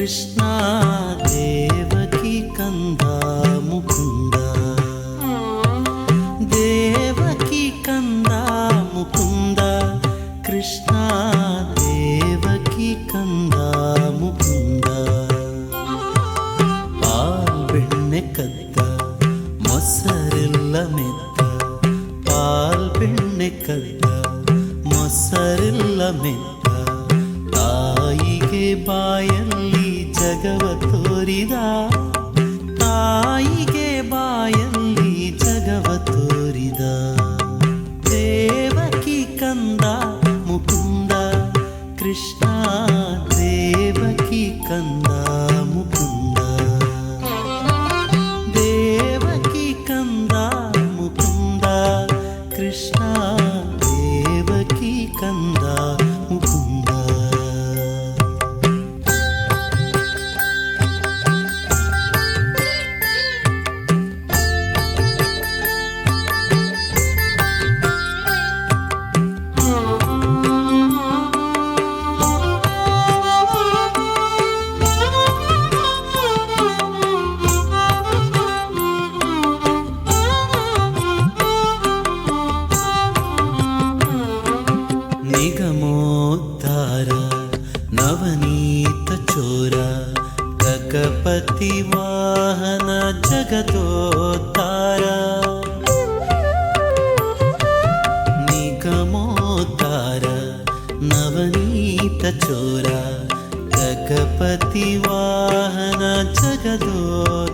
ಕೃಷ್ಣ ದೇವಕಿ ಕಂದ ಮುಕುಂದ ದೇವಕಿ ಕಂದ ಮುಕುಂದ ಕೃಷ್ಣ ದೇವಕಿ ಕಂದ ಮುಕುಂದ ಪಾಲ್ ಬೆಣ್ಣೆ ಕದ್ದ ಮೊಸರಿಲ್ಲ ಮೆತ್ತ ಪಾಲ್ ಬೆಣ್ಣೆ ಕದ್ದ ಮೊಸರಿಲ್ಲ ಮೆತ್ತ ತಾಯಿಗೆ ಬಾಯಲ್ಲಿ ಜಗವ ತೋರಿದ ತಾಯಿಗೆ ಬಾಯಲ್ಲಿ ಜಗವ ತೋರಿದ ದೇವಕಿ ಕಂದ ಮುಕುಂದ ಕೃಷ್ಣ ದೇವಕಿ ಕಂದ ಮುಕುಂದ ದೇವಕಿ ಕಂದ ಮುಕುಂದ ಕೃಷ್ಣ ದೇವಕಿ ಕಂದ ಮುಕುಂದ. ನಿಗಮೋದ್ಧಾರ ನವನೀತ ಚೋರ ಗಗಪತಿ ವಾಹನ ಜಗದೋದ್ಧಾರ ನಿಗಮೋದ್ಧಾರ ನವನೀತ ಚೋರ ಗಗಪತಿ ವಾಹನ ಜಗದೋದ್ಧಾರ